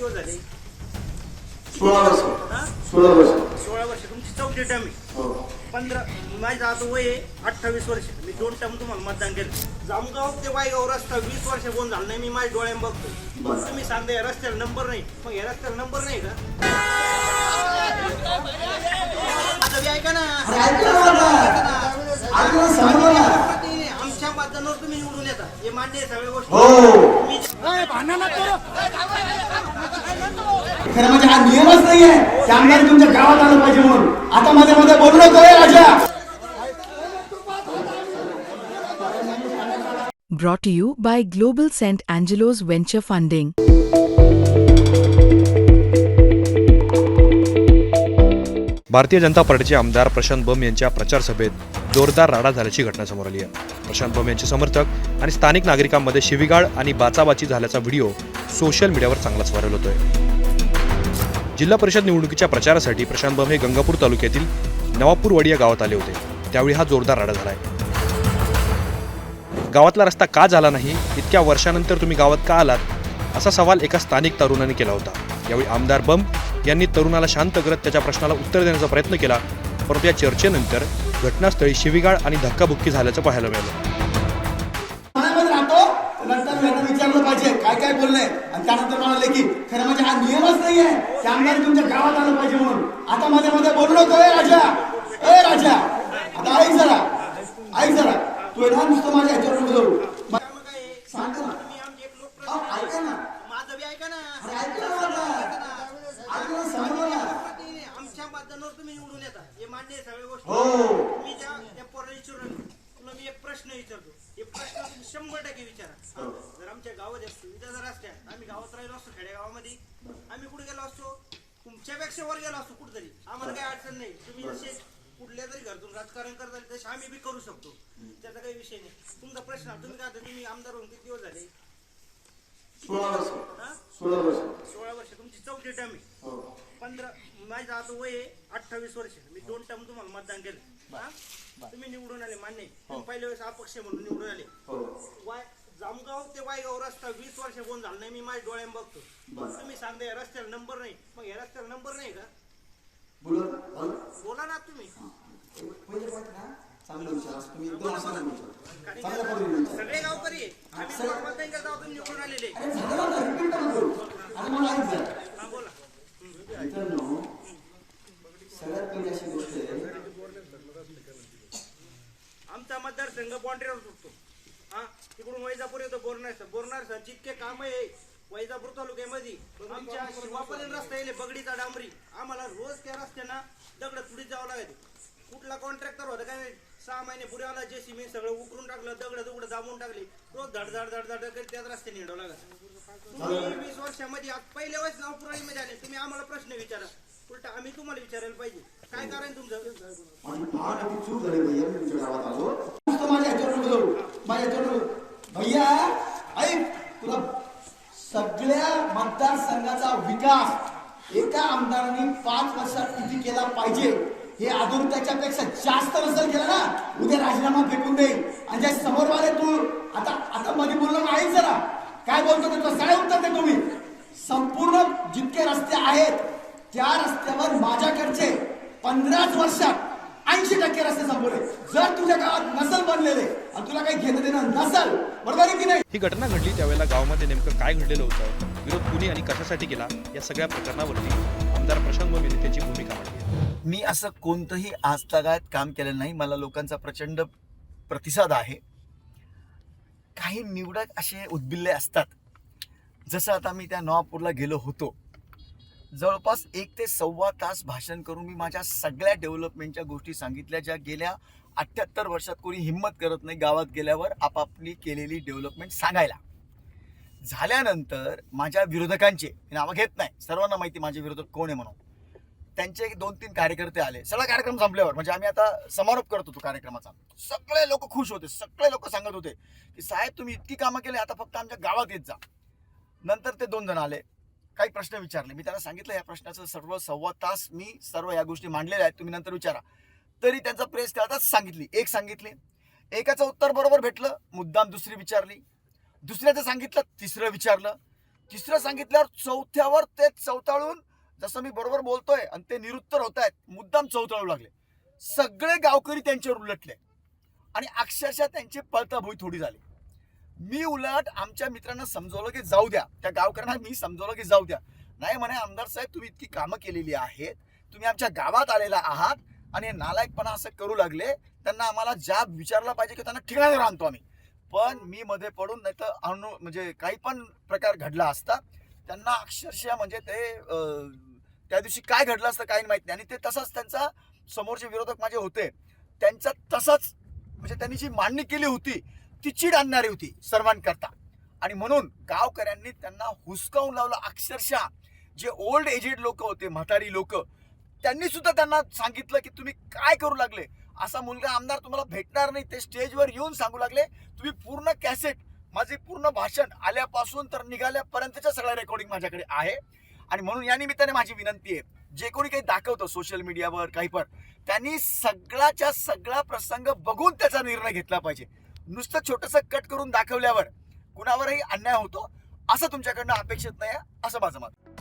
दिवस झाले? 16 वर्ष. हा? 16 वर्ष. 16 वर्ष. तुमची चौथी टर्म आहे. हो. 15 माझं आता वय आहे 28 वर्ष. मी 2 टर्म तुम्हाला मतदान केलं. जामगाव ते वायगाव रस्ता 20 वर्ष कोण झालं नाही, मी माझ्या डोळ्याने बघतो. बरं. तुम्ही सांगता या रस्त्याला नंबर नाही, मग या रस्त्याला नंबर नाही का? आता बी ऐका ना. अरे ऐका ना बाबा. ऐका ना, समजा ना. आमच्या मतदानावर तुम्ही निवडून येता, हे मान्य आहे सगळ्या गोष्टी. हो. मी खरं म्हणजे हा नियमच नाहीये की आमदार तुमच्या गावात आलं पाहिजे म्हणून. आता मध्ये मध्ये बोलू नकोय राजा. Brought to you by Global St. Angelo's Venture Funding. Bharatiya Janata पार्टीचे आमदार प्रशांत बंब यांच्या प्रचार सभेत जोरदार राडा झाल्याची घटना समोर आली आहे. प्रशांत बंब यांचे समर्थक आणि स्थानिक नागरिकांमध्ये शिवीगाळ आणि बाचाबाची झाल्याचा व्हिडिओ सोशल मीडियावर चांगलाच व्हायरल होतोय. जिल्हा परिषद निवडणुकीच्या प्रचारासाठी प्रशांत बंब हे गंगापूर तालुक्यातील नवापूरवाडी या गावात आले होते. त्यावेळी हा जोरदार राडा झालाय. गावातला रस्ता का झाला नाही, इतक्या वर्षानंतर तुम्ही गावात का आलात, असा सवाल एका स्थानिक तरुणाने केला होता. यावेळी आमदार बंब यांनी तरुणाला शांत करत त्याच्या प्रश्नाला उत्तर देण्याचा प्रयत्न केला, परंतु या चर्चेनंतर घटनास्थळी शिवीगाळ आणि धक्काबुक्की झाल्याचं पाहायला मिळालं. नंतर विचारलं पाहिजे काय काय बोलले आणि त्यानंतर म्हणाले की खरं म्हणजे हा नियमच नाहीये की आमदार तुमच्या गावात आलं पाहिजे म्हणून. आता मध्ये मध्ये बोलू नकोय राजा. ए राजा, आता ऐक जरा तू येणार नुसतं माझ्या ह्याच्यावर बोलू. सांग ना. तुम्ही आमचे एक लोकप्रतिनिधी. ऐका ना. माझं बी ऐका ना. अरे ऐका ना बाबा. ऐका ना, समजा ना. आमच्या मतदानावर तुम्ही निवडून येता, हे मान्य आहे सगळ्या गोष्टी. हो. मी त्या पोराला विचारून तुला मी एक प्रश्न विचारतो, हे प्रश्न तुम्ही 100% विचारा. जर आमच्या गावात एक सुविधा जर असत्या, आम्ही गावात राहिलो असतो, खेडेगावामध्ये आम्ही कुठे गेलो असतो, तुमच्यापेक्षा वर गेलो असतो कुठेतरी. आम्हाला काही अडचण नाही. तुम्ही जसे कुठल्या तरी घरातून राजकारण करता तसे आम्ही बी करू शकतो, त्याचा काही विषय नाही. तुमचा प्रश्न तुम्ही काय, तुम्ही आमदार होऊन किती दिवस झाले? 16 वर्ष. हा? 16 वर्ष. 16 वर्ष. तुमची चौथी टर्म आहे. हो. 15 माझं आता वय आहे 28 वर्ष. मी 2 टर्म तुम्हाला मतदान केलं. हा? तुम्ही निवडून आले, मान्य आहे. तुम्ही पहिल्या वेळेस अपक्ष म्हणून निवडून आले. हो. जामगाव ते वायगाव रस्ता 20 वर्ष कोण झालं नाही, मी माझ्या डोळ्याने बघतो. तुम्ही सांगता या रस्त्याला नंबर नाही, मग या रस्त्याला नंबर नाही का? बोला ना तुम्ही. पहिले point ना, चांगलं विचार. तुम्ही एकदम असं नाही विचार. कारण चांगल्या की पद्धतीने विचार. सगळे गावकरी आहे. आम्ही तुम्हाला मतदान करता तुम्ही निवडून आलेले. अरे झालं ना, repeat नका करू. आणि मला ऐक जरा. हा, बोला. मित्रांनो, सगळ्यात पहिली अशी गोष्ट आहे. आमचा मतदारसंघ बाँड्रीवर सुटतो. हा, तिकडून वैजापूर येतो, बोरणार जितके काम आहे वैजापूर तालुक्यामध्ये, आमच्या शिवापर्यंत रस्ता येईल बगडीचा डांबरी. आम्हाला रोज त्या रस्त्यानं दगड तुडीत जावं लागायचं. कुठला कॉन्ट्रॅक्टर होता काय, 6 महिने पुढे आला, जेसीबी सगळं उकरून टाकलं, दगड दाबून टाकले, रोज धड करीत त्याच रस्त्याने हिंडावं लागत. तुम्ही 20 वर्षामध्ये पहिल्या वेळेस नावपुराळीमध्ये आले, तुम्ही आम्हाला प्रश्न विचारा. उलटा आम्ही तुम्हाला विचारायला पाहिजे काय कारण तुमचं. माझी फार मोठी चूक झाली भैया. मी तुमच्या गावात आलो नुसतं माझ्या ह्याच्यावर बोलू. माझ्या ह्याच्यावर भैया ऐक, तुला सगळ्या मतदारसंघाचा विकास एका आमदारांनी 5 वर्षात किती केला पाहिजे हे अजून त्याच्यापेक्षा जास्त नसेल केला ना, उद्या राजीनामा फेकून देईल. आणि ज्या समोर वाले तू आता मध्ये बोललो ना, ऐक जरा काय बोलतो ते सगळे उत्तर दे. तुम्ही संपूर्ण जितके रस्ते आहेत त्या रस्त्यावर माझ्याकडचे 15 वर्षात 80% रस्ते संपवले. जर तुझ्या गावात नसल बनलेले आणि तुला काही घेणं देणं नसल, बरोबर आहे की नाही? ही घटना घडली त्यावेळेला गावामध्ये नेमकं काय घडलेलं होतं, विरोध कुणी आणि कशासाठी केला, या सगळ्या प्रकरणावरती आमदार प्रशांत बंब यांनी त्यांची भूमिका मांडली. मी असं कोणतंही आजतागायत काम केलं नाही. मला लोकांचा प्रचंड प्रतिसाद आहे. काही निवडक असे उद्बिल्ले असतात. जसं आता मी त्या नवापूरला गेलो होतो, जवळपास 1 ते सव्वा तास भाषण करून मी माझ्या सगळ्या डेव्हलपमेंटच्या गोष्टी सांगितल्या, ज्या गेल्या 78 वर्षात कोणी हिंमत करत नाही गावात गेल्यावर आपापली केलेली डेव्हलपमेंट सांगायला. झाल्यानंतर माझ्या विरोधकांचे नावं घेत नाही, सर्वांना माहिती माझे विरोधक कोण आहे म्हणून, त्यांचे 2-3 कार्यकर्ते आले. सगळा कार्यक्रम संपल्यावर, म्हणजे आम्ही आता समारोप करत होतो कार्यक्रमाचा, सगळे लोक खुश होते. सगळे लोक सांगत होते की साहेब तुम्ही इतकी कामं केली, आता फक्त आमच्या गावात येत जा. नंतर ते 2 जण आले, काही प्रश्न विचारले. मी त्यांना सांगितलं या प्रश्नाचं सर्व सव्वा तास मी सर्व या गोष्टी मांडलेल्या आहेत, तुम्ही नंतर विचारा. तरी त्यांचा प्रेस त्यातच सांगितली. एकाचं उत्तर बरोबर भेटलं, मुद्दाम दुसरी विचारली, दुसऱ्याचं सांगितलं, तिसरं विचारलं, तिसरं सांगितल्यावर चौथ्यावर ते चौताळून, जसं मी बरोबर बोलतोय आणि ते निरुत्तर होत आहेत, मुद्दाम चौताळू लागले. सगळे गावकरी त्यांच्यावर उलटले आणि अक्षरशः त्यांची पळताभुई थोडी झाली. मी उलट आमच्या मित्रांना समजवलं की जाऊ द्या, त्या गावकऱ्यांना मी समजवलं की जाऊ द्या. नाही म्हणे, आमदार साहेब तुम्ही इतकी कामं केलेली आहेत, तुम्ही आमच्या गावात आलेला आहात आणि नालायकपणा असं करू लागले, त्यांना आम्हाला जाब विचारला पाहिजे की त्यांना ठिकाणावर आणतो आम्ही. पण मी मध्ये पडून नाही तर म्हणजे काही पण प्रकार घडला असता. त्यांना अक्षरशः म्हणजे ते त्या दिवशी काय घडलं असतं काही माहित नाही. आणि ते तसंच त्यांचा समोरचे विरोधक माझे होते, त्यांचा तसंच म्हणजे त्यांनी जी मांडणी केली होती ती चीड आणणारी होती सर्वांकरता. आणि म्हणून गावकऱ्यांनी त्यांना हुसकावून लावलं. अक्षरशः जे ओल्ड एजेड लोक होते, म्हातारी लोक, त्यांनी सुद्धा त्यांना सांगितलं की तुम्ही काय करू लागले, असा मुलगा आमदार तुम्हाला भेटणार नाही. ते स्टेजवर येऊन सांगू लागले, तुम्ही पूर्ण कॅसेट, माझे पूर्ण भाषण आल्यापासून तर निघाल्यापर्यंतच्या सगळ्या रेकॉर्डिंग माझ्याकडे आहे. आणि म्हणून या निमित्ताने माझी विनंती आहे, जे कोणी काही दाखवतं सोशल मीडियावर काही पण, त्यांनी सगळ्याच्या सगळा प्रसंग बघून त्याचा निर्णय घेतला पाहिजे. नुसतं छोटंसं कट करून दाखवल्यावर कुणावरही अन्याय होतो असं तुमच्याकडनं अपेक्षित नाही, असं माझं मत.